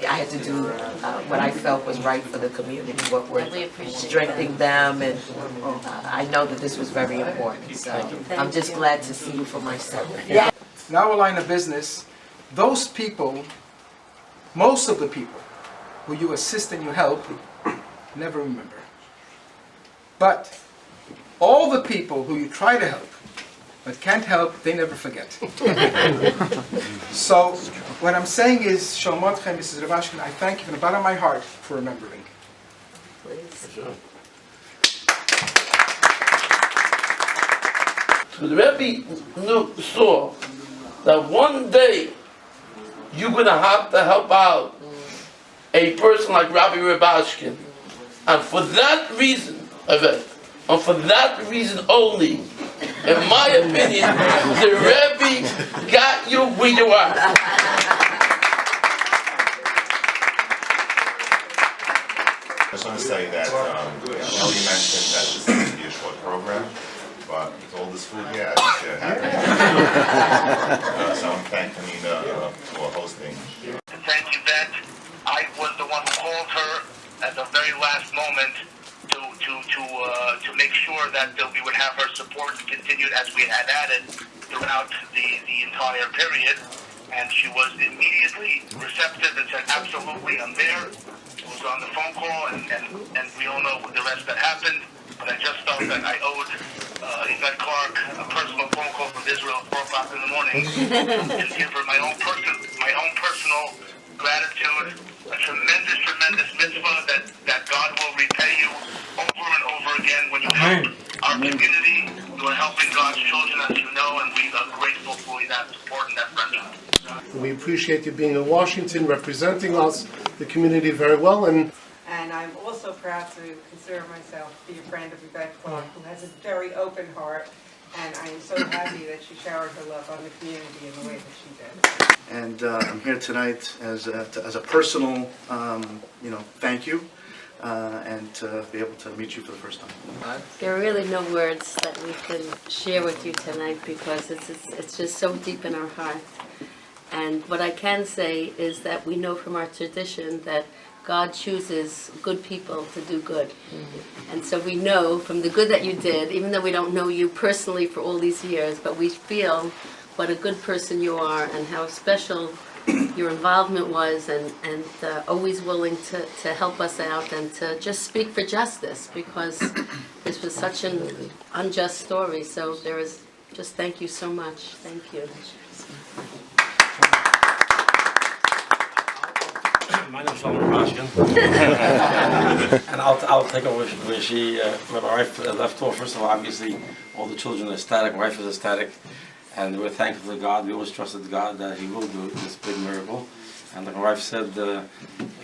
I had to do what I felt was right for the community, what would strengthen them, and I know that this was very important. So I'm just glad to see you for myself. In our line of business, those people, most of the people who you assist and you help, never remember. But all the people who you try to help but can't help, they never forget. So what I'm saying is, Sholom, Mrs. Rubashkin, I thank you from the bottom of my heart for remembering. The Rebbe saw that one day you're going to have to help out a person like Rabbi Rubashkin. And for that reason, Yvette, and for that reason only, in my opinion, the Rebbe got you where you are. I just want to say that Ellie mentioned that this is going to be a short program, but with all this food here, I just happy. So I'm thanking Nina for hosting. Thank you, Yvette. I was the one who called her at the very last moment to make sure that we would have her support continued as we had added throughout the entire period. And she was immediately receptive and said, absolutely, I'm there. It was on the phone call, and we all know the rest that happened. But I just felt that I owed Yvette Clarke a personal phone call from Israel at 4 o'clock in the morning and give her my own personal gratitude, a tremendous mitzvah that God will repay you over and over again when you help our community. You are helping God's children, as you know, and we are grateful for that support and that friendship. We appreciate you being in Washington, representing us, the community very well. And I'm also proud to consider myself to be a friend of Yvette Clarke, who has a very open heart, and I am so happy that she showered her love on the community in the way that she did. And I'm here tonight as a personal, thank you, and to be able to meet you for the first time. There are really no words that we can share with you tonight because it's just so deep in our heart. And what I can say is that we know from our tradition that God chooses good people to do good. And so we know from the good that you did, even though we don't know you personally for all these years, but we feel what a good person you are and how special your involvement was, and always willing to help us out and to just speak for justice, because this was such an unjust story. So there is just thank you so much. Thank you. My name is Rubashkin, and I'll take over where my wife left off. First of all, obviously, all the children are ecstatic. My wife is ecstatic, and we're thankful to God. We always trusted God that He will do this big miracle. And like my wife said,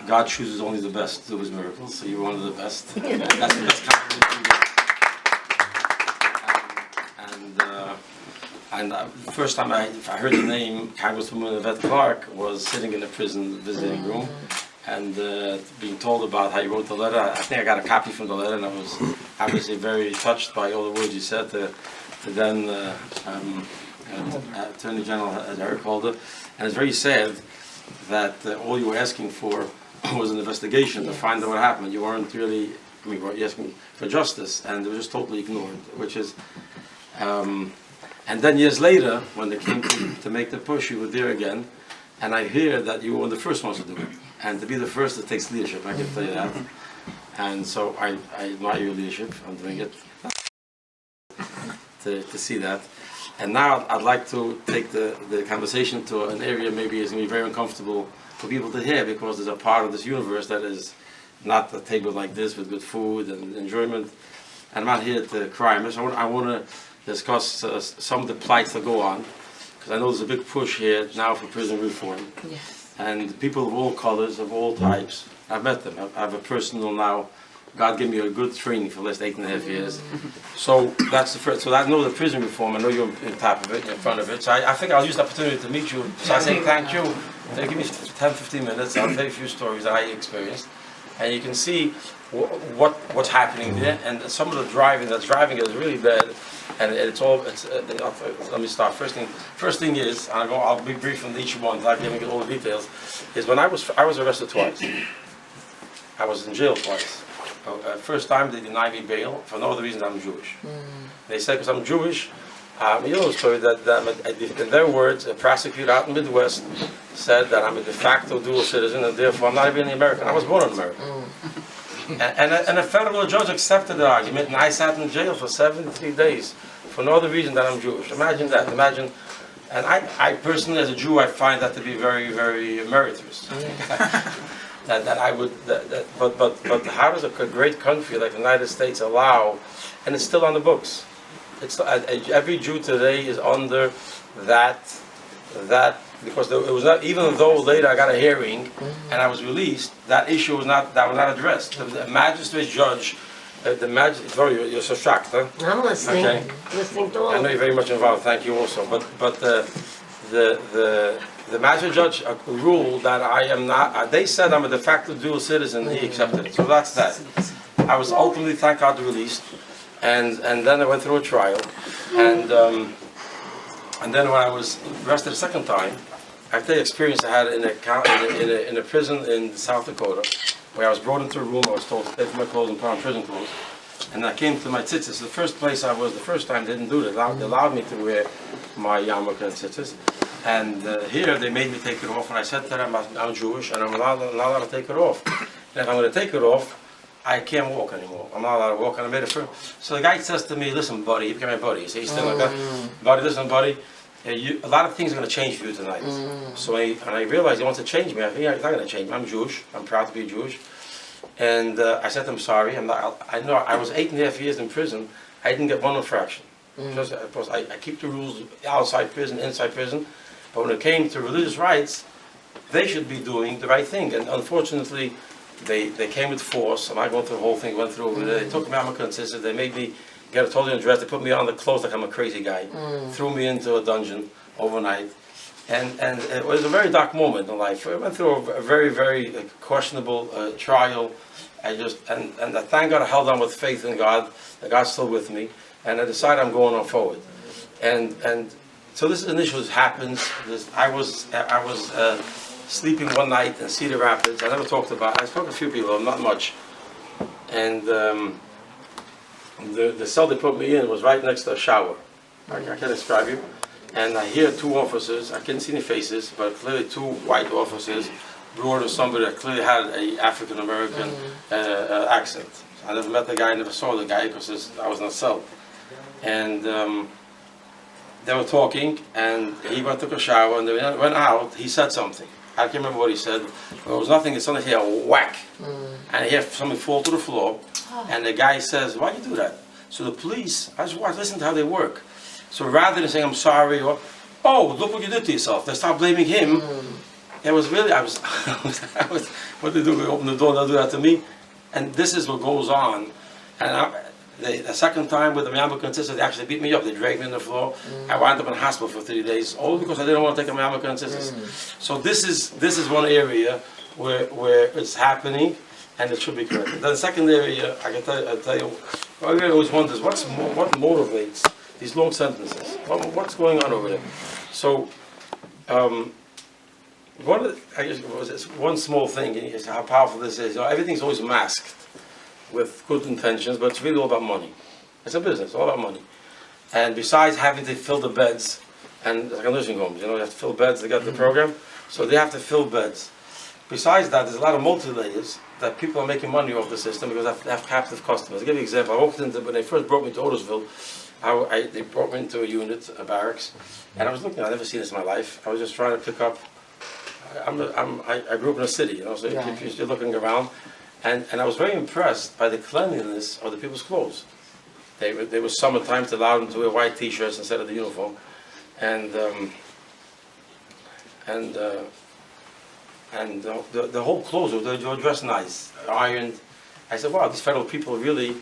God chooses only the best to do His miracles. So you're one of the best. And that's the best compliment. And the first time I heard the name Congresswoman Yvette Clarke was sitting in a prison visiting room and being told about how you wrote the letter. I think I got a copy from the letter, and I was obviously very touched by all the words you said to then Attorney General, as Eric called it. And it's very sad that all you were asking for was an investigation to find out what happened. You weren't really, you were asking for justice, and it was just totally ignored, which is... and then years later, when they came to make the push, you were there again, and I hear that you were one of the first ones to do it. And to be the first, it takes leadership, I can tell you that. And so I admire your leadership. I'm doing it to see that. And now I'd like to take the conversation to an area maybe is going to be very uncomfortable for people to hear, because there's a part of this universe that is not a table like this with good food and enjoyment. And I'm not here to cry. I want to discuss some of the plights that go on, because I know there's a big push here now for prison reform. Yes. And people of all colors, of all types, I've met them. I have a personal now, God gave me a good training for the last 8.5 years. So that's the first, so I know the prison reform, I know you're on top of it, in front of it. So I think I'll use the opportunity to meet you. So I say thank you. Give me 10-15 minutes, I'll tell you a few stories that I experienced. And you can see what's happening there, and some of the driving is really bad, and it's all. Let me start. First thing is, and I'll be brief on each one without giving you all the details. Is when I was arrested twice. I was in jail twice. First time they denied me bail for no other reason than I'm Jewish. They said because I'm Jewish. You know the story that in their words, a prosecutor out in the Midwest said that I'm a de facto dual citizen and therefore I'm not even an American. I was born in America. And a federal judge accepted the argument, and I sat in jail for 73 days for no other reason than I'm Jewish. Imagine that. Imagine. And I personally, as a Jew, I find that to be very, very meritorious. that I would. But how does a great country like the United States allow? And it's still on the books. It's every Jew today is under that because it was not, even though later I got a hearing and I was released, that issue was not addressed. The magistrate judge, sorry, you're so shocked, huh? I'm listening. Okay. Listening to all. I know you're very much involved. Thank you also. But the magistrate judge ruled that I am not. They said I'm a de facto dual citizen. He accepted it. So that's that. I was ultimately, thank God, released. And then I went through a trial, and then when I was arrested a second time, after the experience I had in a prison in South Dakota, where I was brought into a room, I was told to take my clothes and put on prison clothes, and I came to my tzitzis. The first place I was, the first time they didn't do it. They allowed me to wear my yarmulke and tzitzis, and here they made me take it off, and I said to them, I'm Jewish, and I'm not allowed to take it off. And if I'm going to take it off, I can't walk anymore. I'm not allowed to walk, and I made it through. So the guy says to me, listen, buddy, he became my buddy. He's still like that. Buddy, listen, buddy, a lot of things are going to change for you tonight. So I realized he wants to change me. I think he's not going to change me. I'm Jewish. I'm proud to be Jewish. And I said to him, sorry. I know I was 8.5 years in prison. I didn't get one infraction. Just, of course, I keep the rules outside prison, inside prison. But when it came to religious rights, they should be doing the right thing. And unfortunately, they came with force. I'm not going through the whole thing, went through over there. They took me out of my consistent. They made me get a totally undressed. They put me on the clothes like I'm a crazy guy. Threw me into a dungeon overnight. And it was a very dark moment in life. I went through a very, very questionable trial. And I thank God I held on with faith in God. That God's still with me. And I decided I'm going on forward. And so this initially happens. I was sleeping one night in Cedar Rapids. I never talked about it. I spoke to a few people, not much. And the cell they put me in was right next to a shower. I can't describe you. And I hear two officers, I couldn't see any faces, but clearly two white officers brought in somebody that clearly had an African-American accent. I never met the guy, I never saw the guy because I was in a cell. And they were talking, and he went, took a shower, and they went out. He said something. I can't remember what he said. There was nothing. It's only here, a whack. And he had something fall to the floor. And the guy says, why'd you do that? So the police, I just watch, listen to how they work. So rather than saying, I'm sorry, or, oh, look what you did to yourself, they start blaming him. It was really, what they do, they open the door, they'll do that to me. And this is what goes on. And the second time with the yarmulke and tzitzis, they actually beat me up. They dragged me on the floor. I wound up in hospital for 3 days, all because I didn't want to take a yarmulke and tzitzis. So this is one area where it's happening, and it should be corrected. Then the second area, I can tell you, I really always wonder is what motivates these long sentences. What's going on over there? So, one small thing is how powerful this is. Everything's always masked with good intentions, but it's really all about money. It's a business, all about money. And besides having to fill the beds, and like nursing homes, you have to fill beds to get the program, so they have to fill beds. Besides that, there's a lot of multi-layers that people are making money off the system because they have captive customers. I'll give you an example. I walked into, when they first brought me to Otisville, they brought me into a unit, a barracks, and I was looking, I've never seen this in my life. I was just trying to pick up, I grew up in a city, so if you're looking around, and I was very impressed by the cleanliness of the people's clothes. They were summertime to allow them to wear white t-shirts instead of the uniform, and the whole clothes, they were dressed nice, ironed. I said, wow, these federal people really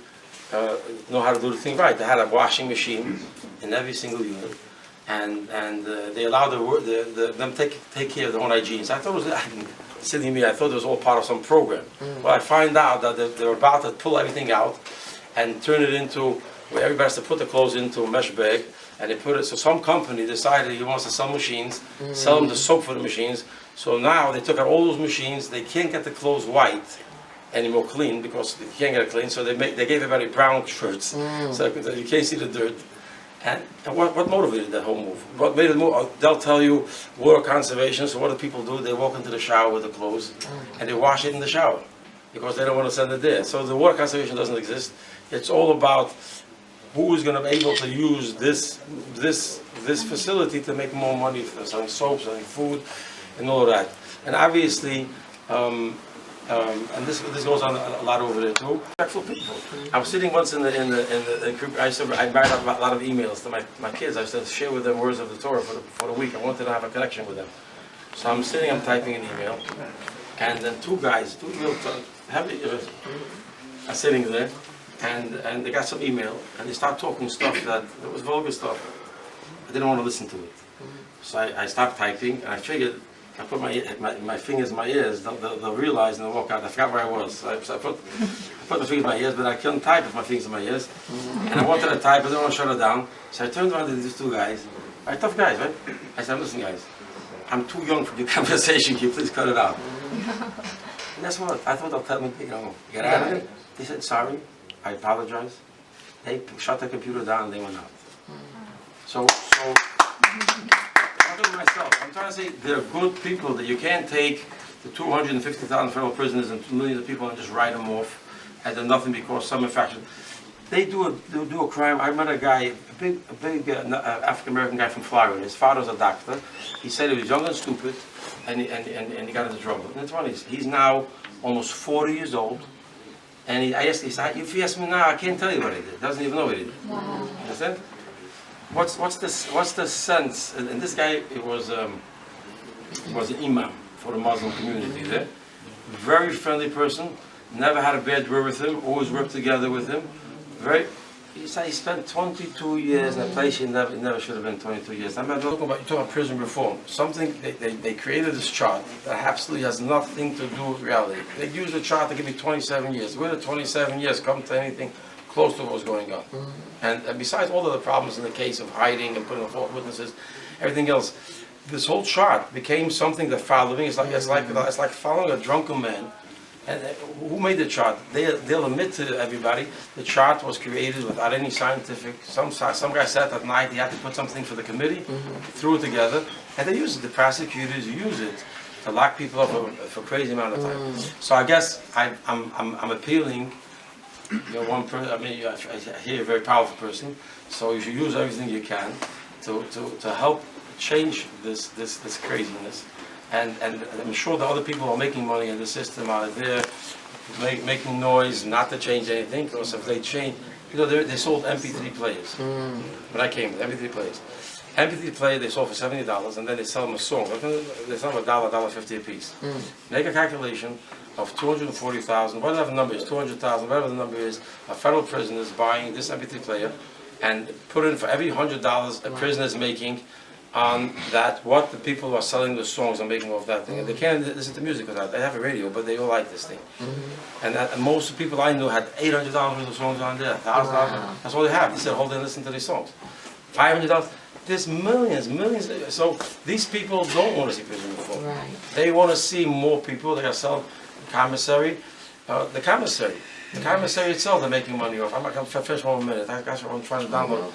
know how to do the thing right. They had a washing machine in every single unit, and they allowed them take care of their own hygiene. So I thought it was sitting to me, I thought it was all part of some program. Well, I find out that they're about to pull everything out and turn it into where everybody has to put the clothes into a mesh bag, and they put it. So some company decided he wants to sell machines, sell them the soap for the machines. So now they took out all those machines. They can't get the clothes white anymore, clean, because they can't get it clean. So they gave everybody brown shirts, so you can't see the dirt. And what motivated that whole move? What made it move? They'll tell you water conservation. So what do people do? They walk into the shower with the clothes, and they wash it in the shower because they don't want to send it there. So the water conservation doesn't exist. It's all about who is going to be able to use this facility to make more money for selling soap, selling food, and all of that. And obviously, and this goes on a lot over there too. Respectful people. I was sitting once in the group. I write a lot of emails to my kids. I used to share with them words of the Torah for the week. I wanted to have a connection with them. So I'm sitting, I'm typing an email, and then two real heavy are sitting there. And they got some email, and they start talking stuff that was vulgar stuff. I didn't want to listen to it. So I stopped typing, and I figured, I put my fingers in my ears, they'll realize, and they'll walk out. I forgot where I was. So I put my fingers in my ears, but I couldn't type with my fingers in my ears. And I wanted to type, but I didn't want to shut it down. So I turned around to these two guys. Tough guys, right? I said, listen guys, I'm too young for your conversation, can you please cut it out? And that's what, I thought they'll tell me, get out of it. They said, sorry. I apologize. They shut the computer down and they went out. So I'm talking to myself. I'm trying to say they're good people, that you can't take the 250,000 federal prisoners and millions of people and just write them off and then nothing because some infraction. They do a crime. I met a guy, a big African American guy from Florida. His father's a doctor. He said he was young and stupid, and he got into trouble in his 20s. He's now almost 40 years old. And I asked, he said, if you ask me now, I can't tell you what he did. Doesn't even know what he did. Wow. Understand? What's the sense? And this guy was an imam for the Muslim community there. Very friendly person. Never had a bad word with him. Always worked together with him. He said he spent 22 years in a place he never should have been 22 years. I'm not talking about prison reform. Something they created this chart that absolutely has nothing to do with reality. They used the chart to give me 27 years. Where did 27 years come to anything close to what was going on? And besides all of the problems in the case of hiding and putting on false witnesses, everything else, this whole chart became something that followed me. It's like following a drunken man. And who made the chart? They'll admit to everybody the chart was created without any scientific. Some guy sat at night. He had to put something for the committee, threw it together, and they use it. The prosecutors use it to lock people up for a crazy amount of time. So I guess I'm appealing. One person. I mean, I hear you're a very powerful person. So you should use everything you can to help change this craziness. And I'm sure the other people who are making money in the system are there making noise, not to change anything, because if they change, they sold MP3 players. When I came, MP3 players. MP3 player they sold for $70, and then they sell them a song. They sell them $1.50 a piece. Make a calculation of 240,000, whatever the number is, 200,000, whatever the number is, of federal prisoners buying this MP3 player, and put in for every $100 a prisoner is making on that, what the people who are selling the songs are making off that thing. And they can't listen to music without it. They have a radio, but they all like this thing. And most people I knew had $800 worth of songs on there, $1,000. That's all they have. They said, hold on, listen to these songs. $500. There's millions. So these people don't want to see prison reform. Right. They want to see more people. They're going to sell the commissary. The commissary itself they're making money off. I'm not going to finish 1 minute. That's what I'm trying to download.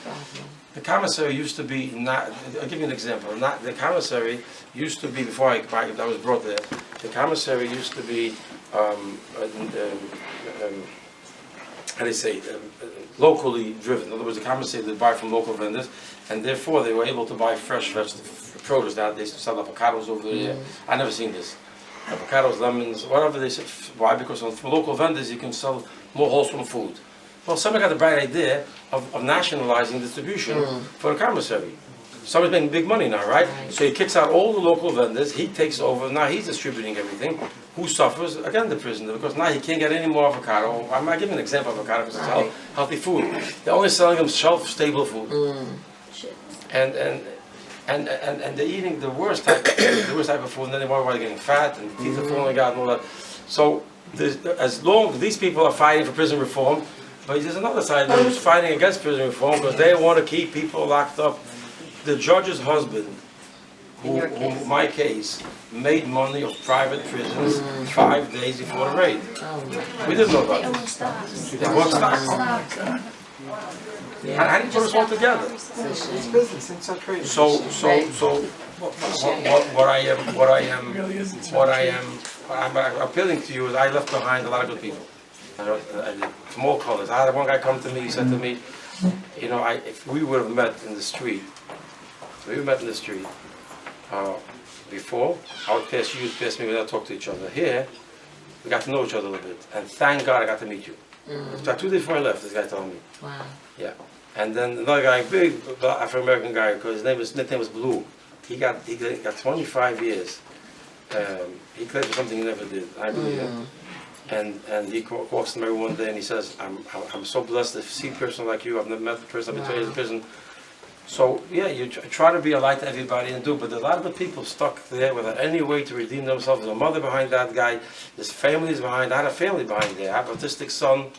The commissary used to be not. I'll give you an example. The commissary used to be before I was brought there. The commissary used to be how do you say locally driven. In other words, the commissary they buy from local vendors, and therefore they were able to buy fresh produce. Now they used to sell avocados over there. I never seen this. Avocados, lemons, whatever they say. Why? Because from local vendors you can sell more wholesome food. Well, somebody got the bright idea of nationalizing distribution for the commissary. Somebody's making big money now, right? So he kicks out all the local vendors, he takes over, now he's distributing everything. Who suffers? Again, the prisoner, because now he can't get any more avocado. I'm not giving an example of avocado because it's healthy food. They're only selling them shelf-stable food. And and they're eating the worst type of food, and then they worry about getting fat and teeth are falling out and all that. So as long as these people are fighting for prison reform, but there's another side who's fighting against prison reform because they want to keep people locked up. The judge's husband, who in my case, made money of private prisons 5 days before the raid. We didn't know about this. They bought stocks. How do you put us all together? It's business, it's not crazy. So I'm appealing to you is I left behind a lot of good people. From all colors. I had one guy come to me, he said to me, you know, if we would have met in the street, before, I would pass you, you'd pass me, we'd not talk to each other. Here, we got to know each other a little bit. And thank God I got to meet you. About 2 days before I left, this guy told me. Wow. Yeah. And then another guy, big Afro-American guy, because his nickname was Blue. He got 25 years. He claimed for something he never did. I believe him. And he walks to me one day and he says, I'm so blessed to see a person like you. I've never met the person I've been raised in prison. So yeah, you try to be a light to everybody and do, but a lot of the people stuck there without any way to redeem themselves. There's a mother behind that guy, there's families behind. I had a family behind there. I have an autistic son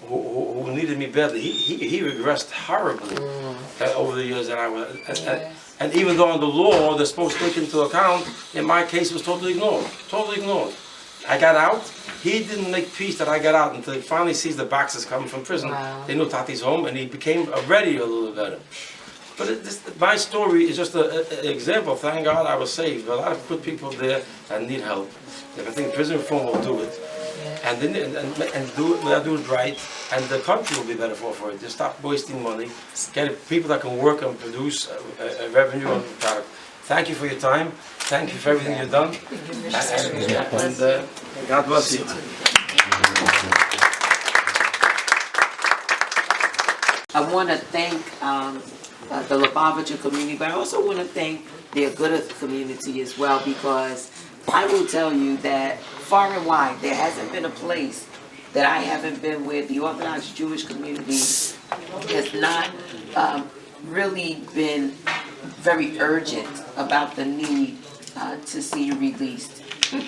who needed me badly. He regressed horribly over the years that I was. And even though under law they're supposed to take into account, in my case it was totally ignored. Totally ignored. I got out. He didn't make peace that I got out until he finally sees the boxes coming from prison. Wow. They knew Tati's home, and he became already a little better. But my story is just an example. Thank God I was saved. But a lot of good people there that need help. If I think prison reform will do it, and do it right, and the country will be better for it. Just stop wasting money. Get people that can work and produce a revenue on the product. Thank you for your time. Thank you for everything you've done. And God bless you. I want to thank the Lubavitcher community, but I also want to thank the Aguda community as well, because I will tell you that far and wide, there hasn't been a place that I haven't been where the Orthodox Jewish community has not really been very urgent about the need to see you released.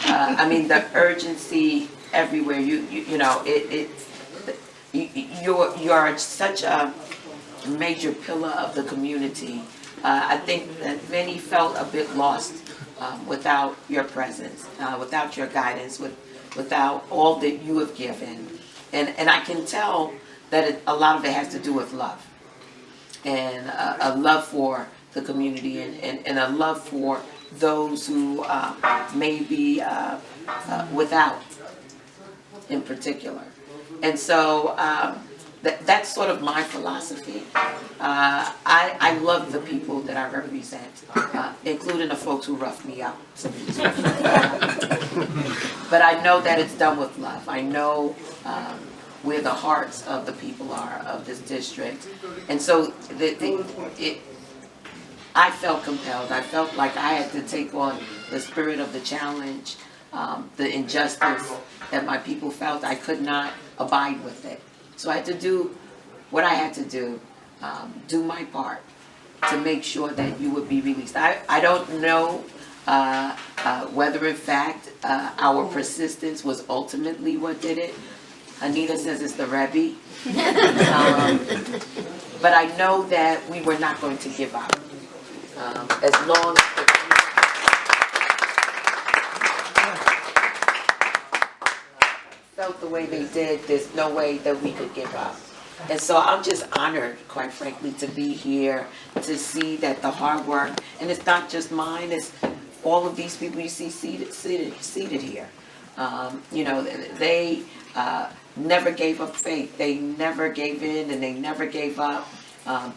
I mean, the urgency everywhere. You know, you're such a major pillar of the community. I think that many felt a bit lost without your presence, without your guidance, without all that you have given. And I can tell that a lot of it has to do with love. And a love for the community and a love for those who may be without in particular. And so that's sort of my philosophy. I love the people that I represent, including the folks who rough me out. But I know that it's done with love. I know where the hearts of the people are of this district. And so I felt compelled. I felt like I had to take on the spirit of the challenge, the injustice that my people felt. I could not abide with it. So I had to do what I had to do my part to make sure that you would be released. I don't know whether in fact our persistence was ultimately what did it. Anita says it's the Rebbe. But I know that we were not going to give up. As long as felt the way they did, there's no way that we could give up. And so I'm just honored, quite frankly, to be here, to see that the hard work, and it's not just mine, it's all of these people you see seated here. You know, they never gave up faith. They never gave in, and they never gave up.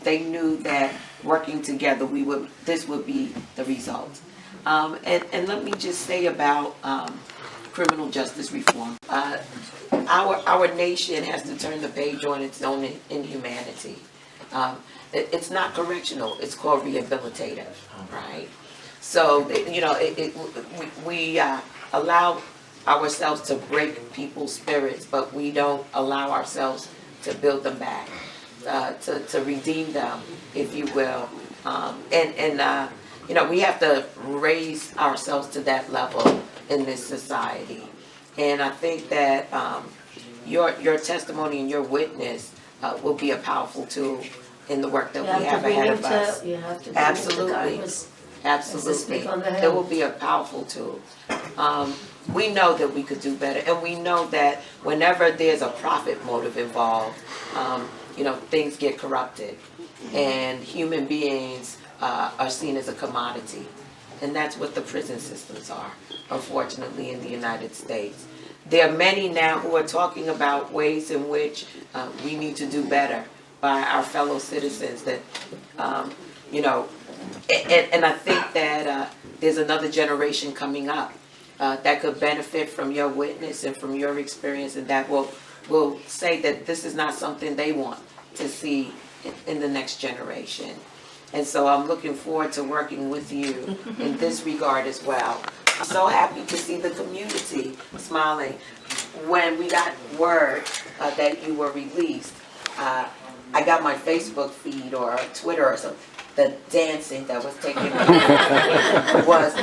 They knew that working together, this would be the result. And let me just say about criminal justice reform. Our nation has to turn the page on its own inhumanity. It's not correctional, it's called rehabilitative, right? So, you know, we allow ourselves to break people's spirits, but we don't allow ourselves to build them back, to redeem them, if you will. And you know, we have to raise ourselves to that level in this society. And I think that your testimony and your witness will be a powerful tool in the work that we have ahead of us. You have to bring it to Absolutely. darkness. Absolutely. speak on the It Hill. will be a powerful tool. We know that we could do better, and we know that whenever there's a profit motive involved, you know, things get corrupted, and human beings are seen as a commodity. And that's what the prison systems are, unfortunately, in the United States. There are many now who are talking about ways in which we need to do better by our fellow citizens that, you know, and I think that there's another generation coming up that could benefit from your witness and from your experience, and that will say that this is not something they want to see in the next generation. And so I'm looking forward to working with you in this regard as well. I'm so happy to see the community smiling. When we got word that you were released, I got my Facebook feed or Twitter or something. The dancing that was taking place was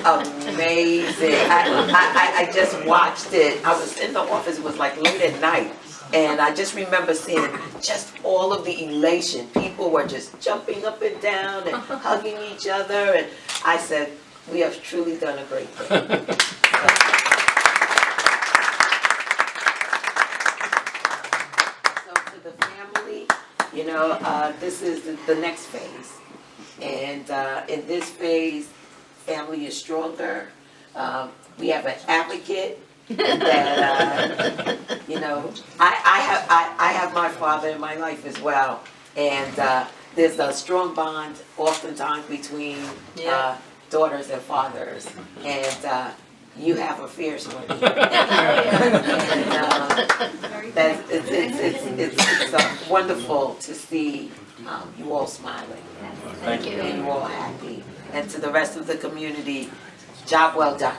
amazing. I just watched it. I was in the office, it was like late at night. And I just remember seeing just all of the elation. People were just jumping up and down and hugging each other. And I said, we have truly done a great thing. So to the family, you know, this is the next phase. And in this phase, family is stronger. We have an advocate that, you know, I have my father in my life as well. And there's a strong bond oftentimes between daughters and fathers. And you have a fierce one. And it's wonderful to see you all smiling. Thank you. And you all happy. And to the rest of the community, job well done.